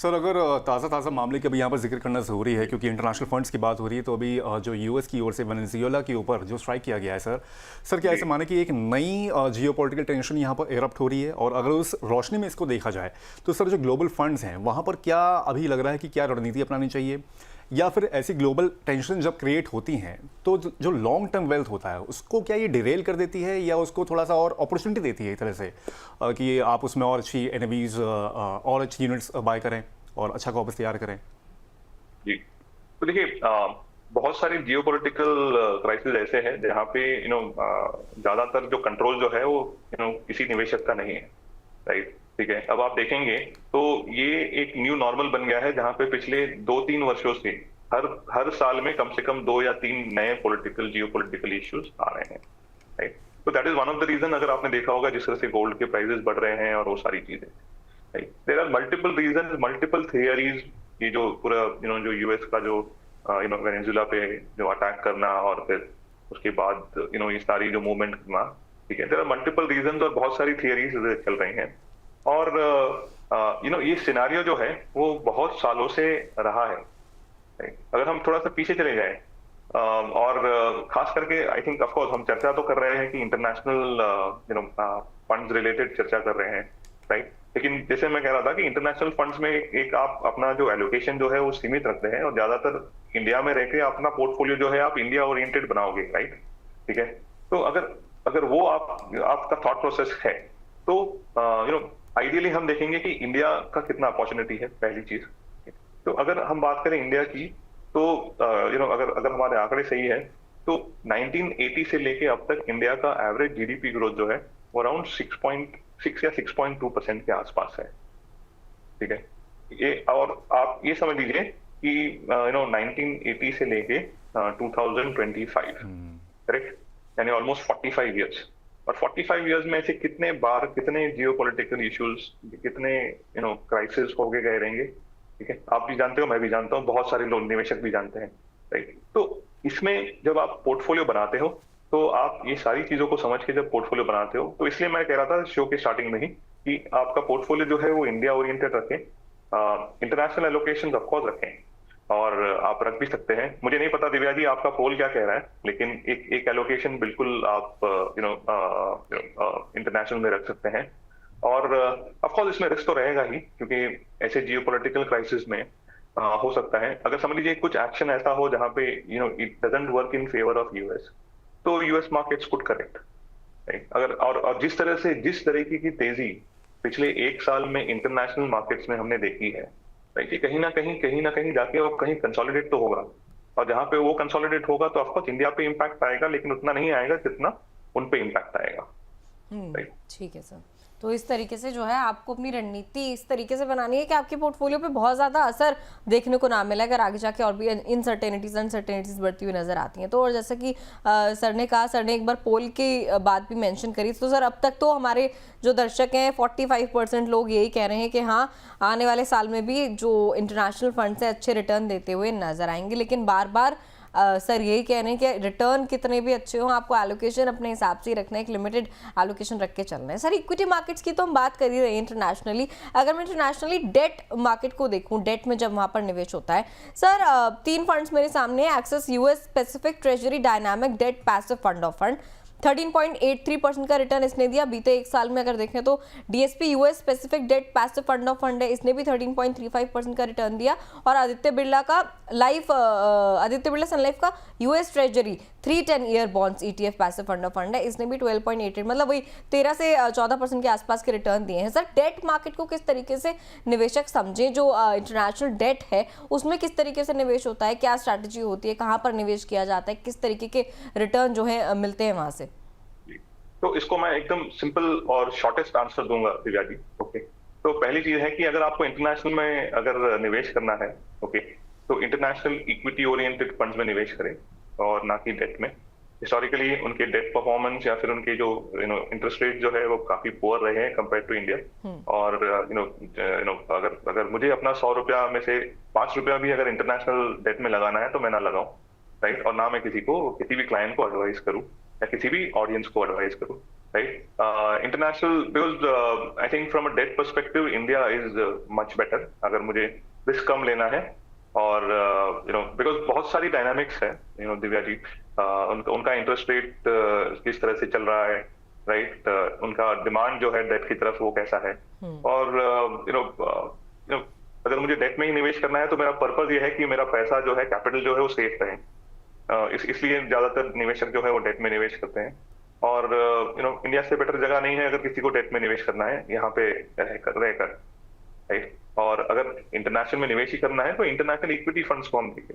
Sir अगर ताज़ा मामले की अभी यहाँ पर जिक्र करना ज़रूरी है क्योंकि इंटरनेशनल फंड्स की बात हो रही है, तो अभी जो यूएस की ओर से वेनेजुएला के ऊपर जो स्ट्राइक किया गया है सर क्या जी। ऐसे माने कि एक नई जियोपॉलिटिकल टेंशन यहाँ पर एरप्ट हो रही है? और अगर उस रोशनी में इसको देखा जाए तो सर जो ग्लोबल फंड्स हैं वहाँ पर क्या अभी लग रहा है कि क्या रणनीति अपनानी चाहिए, या फिर ऐसी ग्लोबल टेंशन जब क्रिएट होती हैं तो जो लॉन्ग टर्म वेल्थ होता है उसको क्या ये डिरेल कर देती है या उसको थोड़ा सा और अपॉर्चुनिटी देती है एक तरह से कि आप उसमें और अच्छी एनएवीज और अच्छी यूनिट्स बाय करें और अच्छा कॉपस तैयार करें? जी, तो देखिए, बहुत सारी जियोपॉलिटिकल क्राइसिस ऐसे हैं जहाँ पे ज्यादातर जो कंट्रोल जो है वो किसी निवेशक का नहीं है, राइट? ठीक है, अब आप देखेंगे तो ये एक न्यू नॉर्मल बन गया है जहाँ पे पिछले 2-3 वर्षों से हर हर साल में कम से कम 2 या 3 नए जियोपॉलिटिकल इश्यूज आ रहे हैं, राइट? तो that is one of the reason, अगर आपने देखा होगा जिस तरह से गोल्ड के प्राइसेस बढ़ रहे हैं और वो सारी चीजें, right? There are multiple reason, multiple theories. ये जो पूरा जो यूएस का जो वेनेजुएला पे जो अटैक करना और फिर उसके बाद ये सारी जो मूवमेंट करना, ठीक है, देयर आर मल्टीपल रीजन और बहुत सारी थियरीज चल रही हैं। और ये सिनारियो जो है वो बहुत सालों से रहा है, right? अगर हम थोड़ा सा पीछे चले जाएं, और खास करके आई थिंक ऑफ कोर्स हम चर्चा तो कर रहे हैं कि इंटरनेशनल फंड्स रिलेटेड चर्चा कर रहे हैं, राइट? लेकिन जैसे मैं कह रहा था कि इंटरनेशनल फंड्स में एक आप अपना जो एलोकेशन जो है वो सीमित रखते हैं और ज्यादातर इंडिया में रहकर अपना पोर्टफोलियो जो है आप इंडिया ओरिएंटेड बनाओगे, राइट? ठीक है, तो अगर अगर वो आपका थॉट प्रोसेस है तो आइडियली हम देखेंगे कि इंडिया का कितना अपॉर्चुनिटी है, पहली चीज। तो अगर हम बात करें इंडिया की तो अगर हमारे आंकड़े सही है तो 1980 से लेके अब तक इंडिया का एवरेज जीडीपी ग्रोथ जो है वो अराउंड 6.6 या 6.2% के आसपास है, ठीक है? ये और आप ये समझ लीजिए कि 1980 से लेके 2025, करेक्ट, यानी ऑलमोस्ट 45 इयर्स। और 45 इयर्स में से कितने बार कितने जियोपॉलिटिकल इश्यूज, कितने क्राइसिस हो गए रहेंगे, ठीक है? आप भी जानते हो, मैं भी जानता हूँ, बहुत सारे लोग निवेशक भी जानते हैं, राइट? तो इसमें जब आप पोर्टफोलियो बनाते हो तो आप ये सारी चीजों को समझ के जब पोर्टफोलियो बनाते हो, तो इसलिए मैं कह रहा था शो के स्टार्टिंग में ही कि आपका पोर्टफोलियो जो है वो इंडिया ओरिएंटेड रखें, इंटरनेशनल एलोकेशन ऑफ कोर्स रखें, और आप रख भी सकते हैं। मुझे नहीं पता दिव्या जी आपका पोल क्या कह रहा है, लेकिन एक एलोकेशन बिल्कुल आप इंटरनेशनल में रख सकते हैं। और ऑफ कोर्स इसमें रिस्क तो रहेगा ही, क्योंकि ऐसे जियोपॉलिटिकल क्राइसिस में हो सकता है, अगर समझ लीजिए कुछ एक्शन ऐसा हो जहां पे it doesn't work in favour of US, तो US markets could correct, right? अगर और जिस तरीके की तेजी पिछले 1 साल में इंटरनेशनल मार्केट्स में हमने देखी है, राइट, ये कहीं ना कहीं जाके और कहीं कंसोलिडेट तो होगा, और जहां पे वो कंसोलिडेट होगा तो ऑफकोर्स इंडिया पे इम्पैक्ट आएगा, लेकिन उतना नहीं आएगा जितना उन पे इम्पैक्ट आएगा, राइट? ठीक है सर, तो इस तरीके से जो है आपको अपनी रणनीति इस तरीके से बनानी है कि आपके पोर्टफोलियो पे बहुत ज़्यादा असर देखने को ना मिले अगर आगे जाके और भी अनसर्टेनिटीज बढ़ती हुई नज़र आती हैं तो। और जैसा कि सर ने कहा, सर ने एक बार पोल की बात भी मेंशन करी, तो सर अब तक तो हमारे जो दर्शक हैं 45% लोग यही कह रहे हैं कि हाँ, आने वाले साल में भी जो इंटरनेशनल फंड से अच्छे रिटर्न देते हुए नजर आएंगे। लेकिन बार बार सर यही कह रहे हैं कि रिटर्न कितने भी अच्छे हों, आपको एलोकेशन अपने हिसाब से ही रखना है, एक लिमिटेड एलोकेशन रख के चलना है। सर इक्विटी मार्केट्स की तो हम बात कर ही रहे हैं इंटरनेशनली, अगर मैं इंटरनेशनली डेट मार्केट को देखूं, डेट में जब वहाँ पर निवेश होता है सर, 3 फंड्स मेरे सामने है, Axis US specific treasury dynamic debt passive fund of fund, 13.83% का रिटर्न इसने दिया बीते 1 साल में। अगर देखें तो DSP US specific debt passive fund of fund है, इसने भी 13.35% का रिटर्न दिया। और आदित्य बिरला सन लाइफ का US treasury 3-10 year bonds ETF passive fund of fund है, इसने भी 12.88 मतलब वही 13 से 14% के आसपास के रिटर्न दिए हैं। सर डेट मार्केट को किस तरीके से निवेशक समझे, जो इंटरनेशनल डेट है उसमें किस तरीके से निवेश होता है, क्या स्ट्रैटेजी होती है, कहाँ पर निवेश किया जाता है, किस तरीके के रिटर्न जो है मिलते हैं वहां से? तो इसको मैं एकदम सिंपल और शॉर्टेस्ट आंसर दूंगा दिव्या जी, ओके? तो पहली चीज है कि अगर आपको इंटरनेशनल में अगर निवेश करना है, ओके, तो इंटरनेशनल इक्विटी ओरिएंटेड फंड्स में निवेश करें और ना कि डेट में। हिस्टोरिकली उनके डेट परफॉर्मेंस या फिर उनके जो इंटरेस्ट रेट जो है वो काफी पुअर रहे हैं कंपेयर टू इंडिया। और अगर मुझे अपना 100 रुपया में से 5 रुपया भी अगर इंटरनेशनल डेट में लगाना है तो मैं ना लगाऊं, राइट? और ना मैं किसी भी क्लाइंट को एडवाइस करूं या किसी भी ऑडियंस को एडवाइस करूं। right? International, because I think from a debt perspective, India is much better. अगर मुझे रिस्क कम लेना है और बिकॉज बहुत सारी डायनामिक्स है, दिव्या जी, उनका इंटरेस्ट रेट किस तरह से चल रहा है, राइट? उनका डिमांड जो है डेट की तरफ वो कैसा है, और अगर मुझे डेट में ही निवेश करना है तो मेरा पर्पज ये है कि मेरा पैसा जो है, कैपिटल जो है वो सेफ रहे। इसलिए ज्यादातर निवेशक जो है वो डेट में निवेश करते हैं, और इंडिया से बेटर जगह नहीं है अगर किसी को डेट में निवेश करना है यहाँ पे रहकर, राइट? और अगर इंटरनेशनल में निवेश ही करना है तो इंटरनेशनल इक्विटी फंड्स को हम देखें,